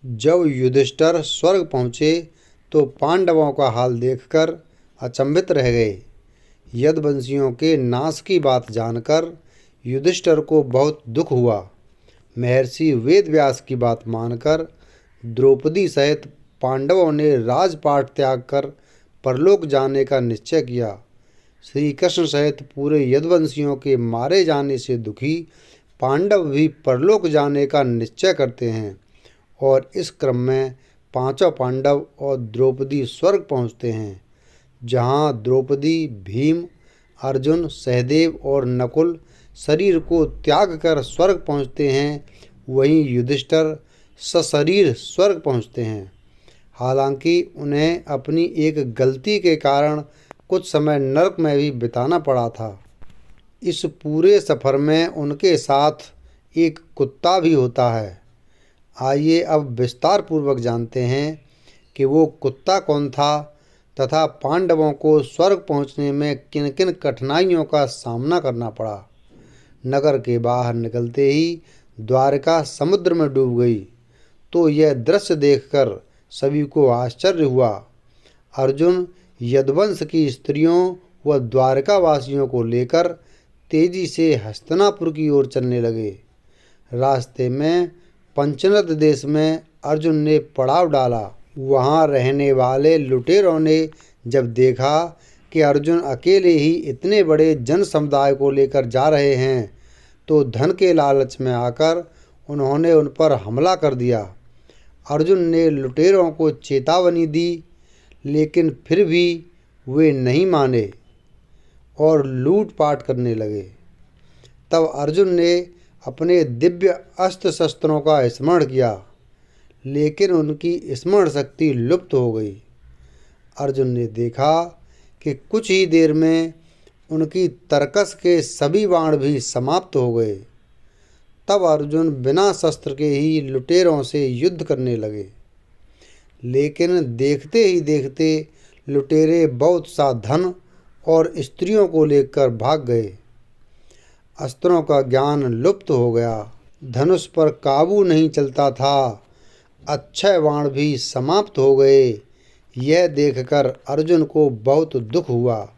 जब युधिष्ठिर स्वर्ग पहुँचे तो पांडवों का हाल देखकर अचंभित रह गए। यदुवंशियों के नाश की बात जानकर युधिष्ठिर को बहुत दुख हुआ। महर्षि वेदव्यास की बात मानकर द्रौपदी सहित पांडवों ने राजपाट त्याग कर परलोक जाने का निश्चय किया। श्री कृष्ण सहित पूरे यदुवंशियों के मारे जाने से दुखी पांडव भी परलोक जाने का निश्चय करते हैं और इस क्रम में पांचों पांडव और द्रौपदी स्वर्ग पहुंचते हैं। जहां द्रौपदी, भीम, अर्जुन, सहदेव और नकुल शरीर को त्याग कर स्वर्ग पहुंचते हैं, वहीं युधिष्ठिर सशरीर स्वर्ग पहुंचते हैं। हालांकि उन्हें अपनी एक गलती के कारण कुछ समय नरक में भी बिताना पड़ा था। इस पूरे सफ़र में उनके साथ एक कुत्ता भी होता है। आइए अब विस्तार पूर्वक जानते हैं कि वो कुत्ता कौन था तथा पांडवों को स्वर्ग पहुंचने में किन किन कठिनाइयों का सामना करना पड़ा। नगर के बाहर निकलते ही द्वारका समुद्र में डूब गई तो यह दृश्य देखकर सभी को आश्चर्य हुआ। अर्जुन यदुवंश की स्त्रियों व द्वारकावासियों को लेकर तेजी से हस्तिनापुर की ओर चलने लगे। रास्ते में पंचनद देश में अर्जुन ने पड़ाव डाला। वहां रहने वाले लुटेरों ने जब देखा कि अर्जुन अकेले ही इतने बड़े जन समुदाय को लेकर जा रहे हैं तो धन के लालच में आकर उन्होंने उन पर हमला कर दिया। अर्जुन ने लुटेरों को चेतावनी दी, लेकिन फिर भी वे नहीं माने और लूटपाट करने लगे। तब अर्जुन ने अपने दिव्य अस्त्र शस्त्रों का स्मरण किया, लेकिन उनकी स्मरण शक्ति लुप्त हो गई। अर्जुन ने देखा कि कुछ ही देर में उनकी तरकस के सभी बाण भी समाप्त हो गए। तब अर्जुन बिना शस्त्र के ही लुटेरों से युद्ध करने लगे, लेकिन देखते ही देखते लुटेरे बहुत सा धन और स्त्रियों को लेकर भाग गए। अस्त्रों का ज्ञान लुप्त हो गया, धनुष पर काबू नहीं चलता था, अक्षय बाण भी समाप्त हो गए। यह देखकर अर्जुन को बहुत दुख हुआ।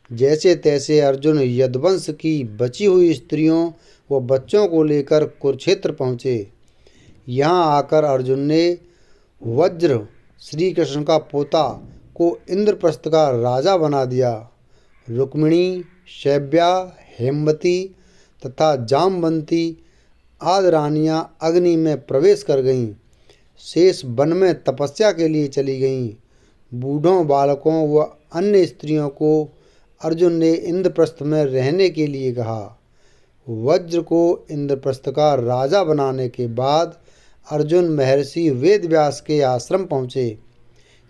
जैसे तैसे अर्जुन यदुवंश की बची हुई स्त्रियों व बच्चों को लेकर कुरुक्षेत्र पहुँचे। यहाँ आकर अर्जुन ने वज्र श्री कृष्ण का पोता को इंद्रप्रस्थ का राजा बना दिया। रुक्मिणी, शैब्या, हेमवती तथा जामवंती आदि रानियाँ अग्नि में प्रवेश कर गईं। शेष वन में तपस्या के लिए चली गईं। बूढ़ों, बालकों व अन्य स्त्रियों को अर्जुन ने इंद्रप्रस्थ में रहने के लिए कहा। वज्र को इंद्रप्रस्थ का राजा बनाने के बाद अर्जुन महर्षि वेदव्यास के आश्रम पहुँचे।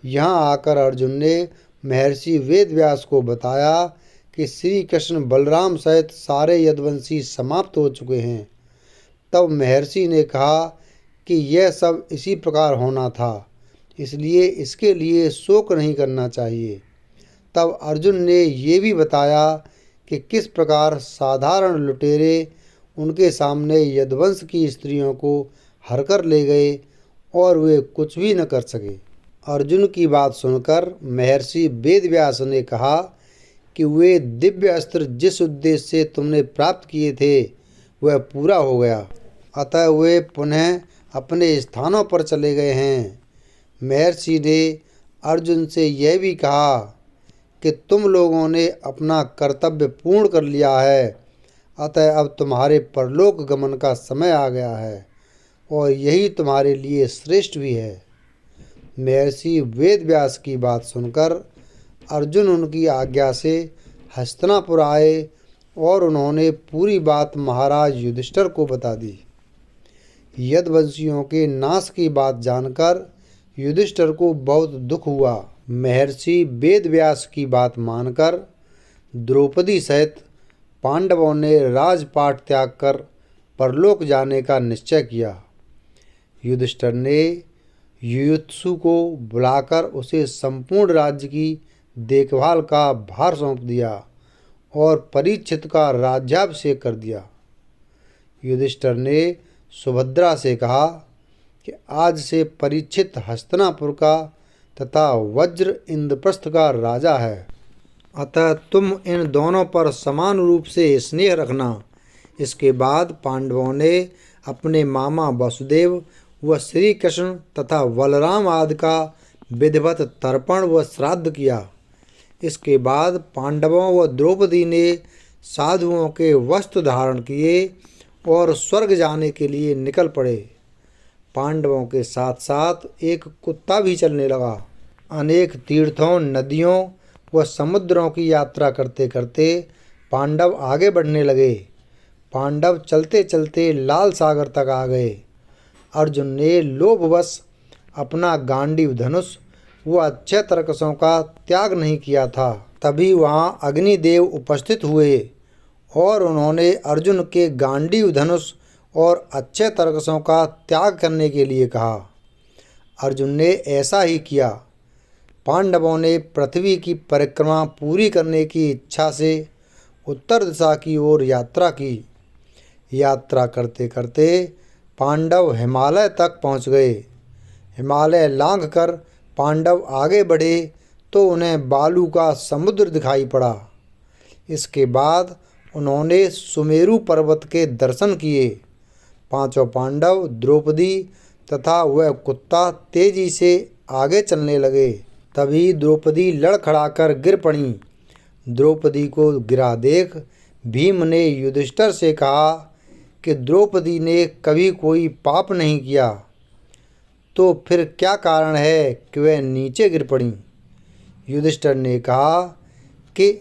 यहाँ आकर अर्जुन ने महर्षि वेदव्यास को बताया कि श्री कृष्ण बलराम सहित सारे यदुवंशी समाप्त हो चुके हैं। तब महर्षि ने कहा कि यह सब इसी प्रकार होना था, इसलिए इसके लिए शोक नहीं करना चाहिए। तब अर्जुन ने ये भी बताया कि किस प्रकार साधारण लुटेरे उनके सामने यदुवंश की स्त्रियों को हरकर ले गए और वे कुछ भी न कर सके। अर्जुन की बात सुनकर महर्षि वेदव्यास ने कहा कि वे दिव्य अस्त्र जिस उद्देश्य से तुमने प्राप्त किए थे वह पूरा हो गया, अतः वे पुनः अपने स्थानों पर चले गए हैं। महर्षि ने अर्जुन से यह भी कहा कि तुम लोगों ने अपना कर्तव्य पूर्ण कर लिया है, अतः अब तुम्हारे परलोक गमन का समय आ गया है और यही तुम्हारे लिए श्रेष्ठ भी है। महर्षि वेदव्यास की बात सुनकर अर्जुन उनकी आज्ञा से हस्तिनापुर आए और उन्होंने पूरी बात महाराज युधिष्ठिर को बता दी। यदुवंशियों के नाश की बात जानकर युधिष्ठिर को बहुत दुख हुआ। महर्षि वेदव्यास की बात मानकर द्रौपदी सहित पांडवों ने राजपाट त्याग कर परलोक जाने का निश्चय किया। युधिष्ठिर ने युयुत्सु को बुलाकर उसे संपूर्ण राज्य की देखभाल का भार सौंप दिया और परीक्षित का राज्याभिषेक कर दिया। युधिष्ठिर ने सुभद्रा से कहा कि आज से परीक्षित हस्तिनापुर का तथा वज्र इंद्रप्रस्थ का राजा है, अतः तुम इन दोनों पर समान रूप से स्नेह रखना। इसके बाद पांडवों ने अपने मामा वसुदेव व श्री कृष्ण तथा बलराम आदि का विधिवत तर्पण व श्राद्ध किया। इसके बाद पांडवों व द्रौपदी ने साधुओं के वस्त्र धारण किए और स्वर्ग जाने के लिए निकल पड़े। पांडवों के साथ साथ एक कुत्ता भी चलने लगा। अनेक तीर्थों, नदियों व समुद्रों की यात्रा करते करते पांडव आगे बढ़ने लगे। पांडव चलते चलते लाल सागर तक आ गए। अर्जुन ने लोभवश अपना गांडीव धनुष व अच्छे तरकसों का त्याग नहीं किया था। तभी वहाँ अग्निदेव उपस्थित हुए और उन्होंने अर्जुन के गांडीव धनुष और अच्छे तरकसों का त्याग करने के लिए कहा। अर्जुन ने ऐसा ही किया। पांडवों ने पृथ्वी की परिक्रमा पूरी करने की इच्छा से उत्तर दिशा की ओर यात्रा की। यात्रा करते करते पांडव हिमालय तक पहुँच गए। हिमालय लांघकर पांडव आगे बढ़े तो उन्हें बालू का समुद्र दिखाई पड़ा। इसके बाद उन्होंने सुमेरु पर्वत के दर्शन किए। पांचों पांडव, द्रौपदी तथा वह कुत्ता तेजी से आगे चलने लगे। तभी द्रौपदी लड़खड़ाकर गिर पड़ी। द्रौपदी को गिरा देख भीम ने युधिष्ठिर से कहा कि द्रौपदी ने कभी कोई पाप नहीं किया, तो फिर क्या कारण है कि वह नीचे गिर पड़ी। युधिष्ठिर ने कहा कि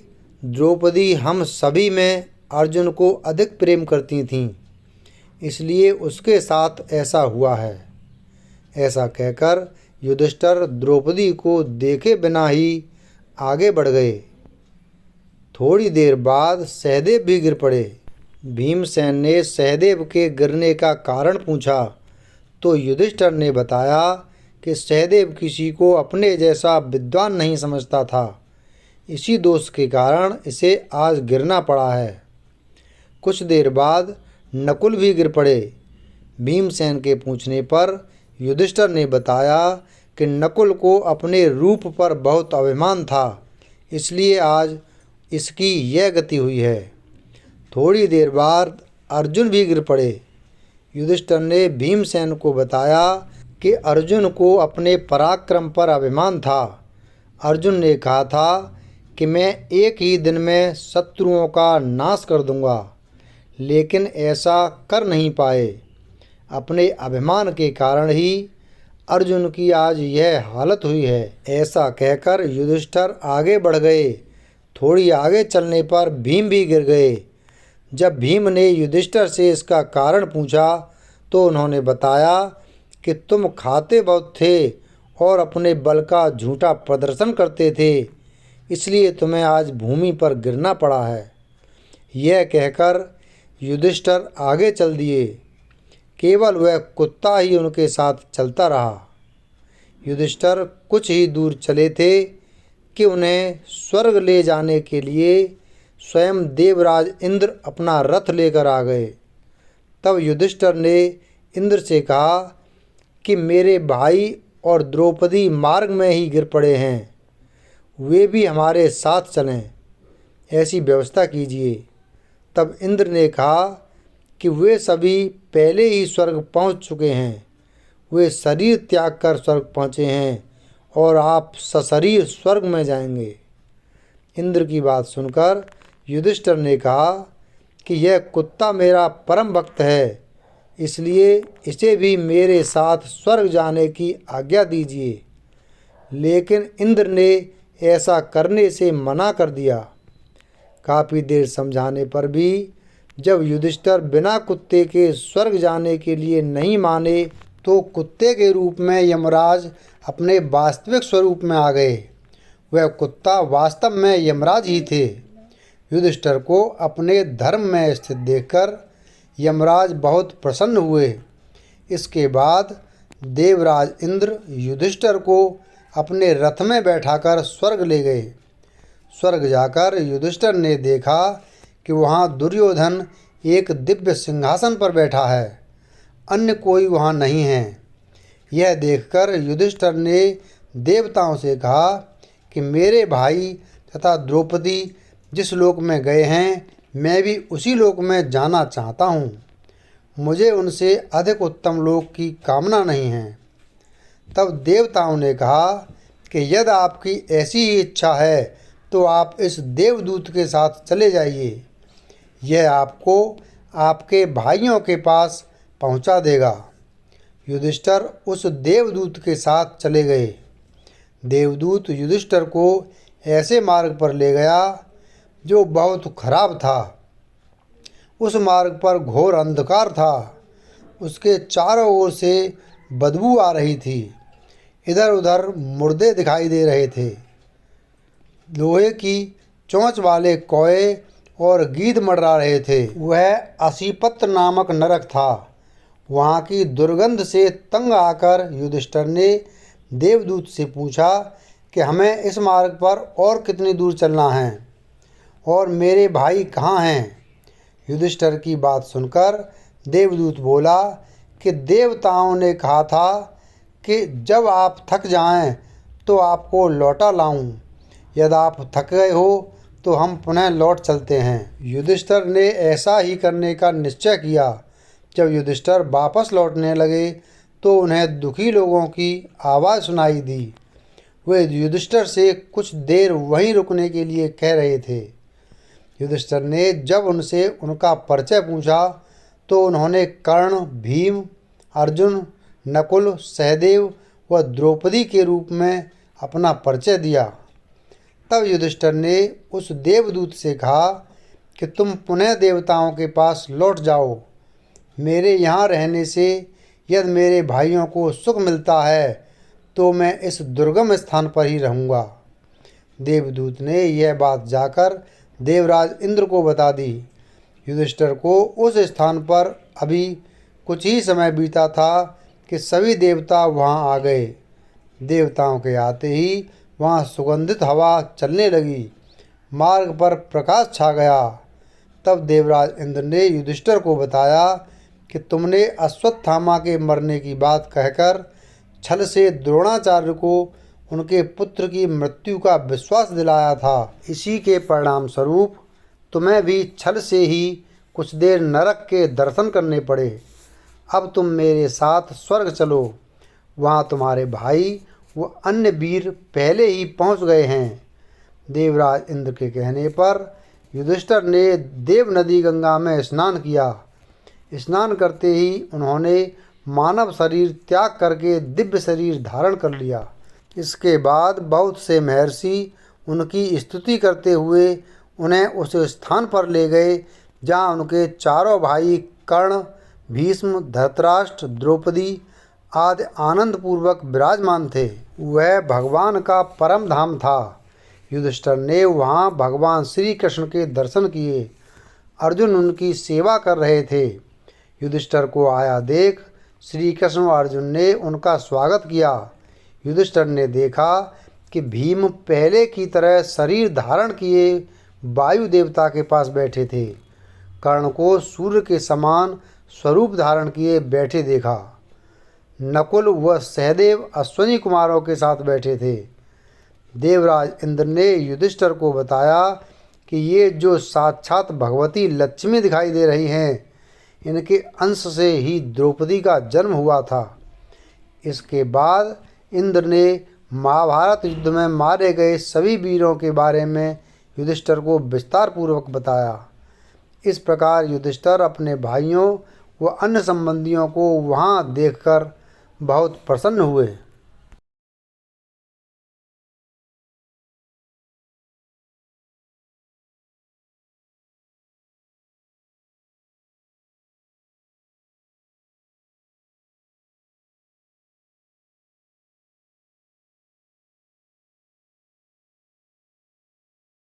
द्रौपदी हम सभी में अर्जुन को अधिक प्रेम करती थीं, इसलिए उसके साथ ऐसा हुआ है। ऐसा कहकर युधिष्ठिर द्रौपदी को देखे बिना ही आगे बढ़ गए। थोड़ी देर बाद सहदेव भी गिर पड़े। भीमसेन ने सहदेव के गिरने का कारण पूछा तो युधिष्ठिर ने बताया कि सहदेव किसी को अपने जैसा विद्वान नहीं समझता था। इसी दोष के कारण इसे आज गिरना पड़ा है। कुछ देर बाद नकुल भी गिर पड़े। भीमसेन के पूछने पर युधिष्ठिर ने बताया कि नकुल को अपने रूप पर बहुत अभिमान था, इसलिए आज इसकी यह गति हुई है। थोड़ी देर बाद अर्जुन भी गिर पड़े। युधिष्ठिर ने भीमसेन को बताया कि अर्जुन को अपने पराक्रम पर अभिमान था। अर्जुन ने कहा था कि मैं एक ही दिन में शत्रुओं का नाश कर दूंगा, लेकिन ऐसा कर नहीं पाए। अपने अभिमान के कारण ही अर्जुन की आज यह हालत हुई है। ऐसा कहकर युधिष्ठिर आगे बढ़ गए। थोड़ी आगे चलने पर भीम भी गिर गए। जब भीम ने युधिष्ठिर से इसका कारण पूछा तो उन्होंने बताया कि तुम खाते बहुत थे और अपने बल का झूठा प्रदर्शन करते थे, इसलिए तुम्हें आज भूमि पर गिरना पड़ा है। यह कहकर युधिष्ठिर आगे चल दिए। केवल वह कुत्ता ही उनके साथ चलता रहा। युधिष्ठिर कुछ ही दूर चले थे कि उन्हें स्वर्ग ले जाने के लिए स्वयं देवराज इंद्र अपना रथ लेकर आ गए। तब युधिष्ठिर ने इंद्र से कहा कि मेरे भाई और द्रौपदी मार्ग में ही गिर पड़े हैं, वे भी हमारे साथ चलें, ऐसी व्यवस्था कीजिए। तब इंद्र ने कहा कि वे सभी पहले ही स्वर्ग पहुंच चुके हैं, वे शरीर त्याग कर स्वर्ग पहुँचे हैं और आप सशरीर स्वर्ग में जाएंगे। इंद्र की बात सुनकर युधिष्ठिर ने कहा कि यह कुत्ता मेरा परम भक्त है, इसलिए इसे भी मेरे साथ स्वर्ग जाने की आज्ञा दीजिए। लेकिन इंद्र ने ऐसा करने से मना कर दिया। काफ़ी देर समझाने पर भी जब युधिष्ठिर बिना कुत्ते के स्वर्ग जाने के लिए नहीं माने तो कुत्ते के रूप में यमराज अपने वास्तविक स्वरूप में आ गए। वह कुत्ता वास्तव में यमराज ही थे। युधिष्ठिर को अपने धर्म में स्थित देखकर यमराज बहुत प्रसन्न हुए। इसके बाद देवराज इंद्र युधिष्ठिर को अपने रथ में बैठाकर स्वर्ग ले गए। स्वर्ग जाकर युधिष्ठिर ने देखा कि वहाँ दुर्योधन एक दिव्य सिंहासन पर बैठा है, अन्य कोई वहाँ नहीं है। यह देखकर युधिष्ठिर ने देवताओं से कहा कि मेरे भाई तथा द्रौपदी जिस लोक में गए हैं, मैं भी उसी लोक में जाना चाहता हूँ। मुझे उनसे अधिक उत्तम लोक की कामना नहीं है। तब देवताओं ने कहा कि यदि आपकी ऐसी ही इच्छा है तो आप इस देवदूत के साथ चले जाइए। यह आपको आपके भाइयों के पास पहुंचा देगा। युधिष्ठिर उस देवदूत के साथ चले गए। देवदूत युधिष्ठिर को ऐसे मार्ग पर ले गया जो बहुत खराब था। उस मार्ग पर घोर अंधकार था। उसके चारों ओर से बदबू आ रही थी। इधर उधर मुर्दे दिखाई दे रहे थे। लोहे की चोंच वाले कौए और गीध मंडरा रहे थे। वह असीपत्र नामक नरक था। वहाँ की दुर्गंध से तंग आकर युधिष्ठिर ने देवदूत से पूछा कि हमें इस मार्ग पर और कितनी दूर चलना है और मेरे भाई कहाँ हैं। युधिष्ठिर की बात सुनकर देवदूत बोला कि देवताओं ने कहा था कि जब आप थक जाएं तो आपको लौटा लाऊं। यदि आप थक गए हो तो हम पुनः लौट चलते हैं। युधिष्ठिर ने ऐसा ही करने का निश्चय किया। जब युधिष्ठिर वापस लौटने लगे तो उन्हें दुखी लोगों की आवाज़ सुनाई दी। वे युधिष्ठिर से कुछ देर वहीं रुकने के लिए कह रहे थे। युधिष्ठिर ने जब उनसे उनका परिचय पूछा तो उन्होंने कर्ण, भीम, अर्जुन, नकुल, सहदेव व द्रौपदी के रूप में अपना परिचय दिया। तब युधिष्ठिर ने उस देवदूत से कहा कि तुम पुनः देवताओं के पास लौट जाओ। मेरे यहाँ रहने से यदि मेरे भाइयों को सुख मिलता है तो मैं इस दुर्गम स्थान पर ही रहूँगा। देवदूत ने यह बात जाकर देवराज इंद्र को बता दी। युधिष्ठिर को उस स्थान पर अभी कुछ ही समय बीता था कि सभी देवता वहाँ आ गए। देवताओं के आते ही वहाँ सुगंधित हवा चलने लगी। मार्ग पर प्रकाश छा गया। तब देवराज इंद्र ने युधिष्ठिर को बताया कि तुमने अश्वत्थामा के मरने की बात कहकर छल से द्रोणाचार्य को उनके पुत्र की मृत्यु का विश्वास दिलाया था। इसी के परिणाम स्वरूप तुम्हें भी छल से ही कुछ देर नरक के दर्शन करने पड़े। अब तुम मेरे साथ स्वर्ग चलो। वहाँ तुम्हारे भाई वो अन्य वीर पहले ही पहुँच गए हैं। देवराज इंद्र के कहने पर युधिष्ठिर ने देव नदी गंगा में स्नान किया। स्नान करते ही उन्होंने मानव शरीर त्याग करके दिव्य शरीर धारण कर लिया। इसके बाद बहुत से महर्षि उनकी स्तुति करते हुए उन्हें उस स्थान पर ले गए जहाँ उनके चारों भाई कर्ण, भीष्म, धृतराष्ट्र, द्रौपदी आदि आनंदपूर्वक विराजमान थे। वह भगवान का परम धाम था। युधिष्ठिर ने वहाँ भगवान श्री कृष्ण के दर्शन किए। अर्जुन उनकी सेवा कर रहे थे। युधिष्ठिर को आया देख श्री कृष्ण और अर्जुन ने उनका स्वागत किया। युधिष्ठिर ने देखा कि भीम पहले की तरह शरीर धारण किए वायु देवता के पास बैठे थे। कर्ण को सूर्य के समान स्वरूप धारण किए बैठे देखा। नकुल व सहदेव अश्विनी कुमारों के साथ बैठे थे। देवराज इंद्र ने युधिष्ठिर को बताया कि ये जो साक्षात भगवती लक्ष्मी दिखाई दे रही हैं, इनके अंश से ही द्रौपदी का जन्म हुआ था। इसके बाद इंद्र ने महाभारत युद्ध में मारे गए सभी वीरों के बारे में युधिष्ठिर को विस्तार पूर्वक बताया। इस प्रकार युधिष्ठिर अपने भाइयों व अन्य संबंधियों को वहाँ देखकर बहुत प्रसन्न हुए।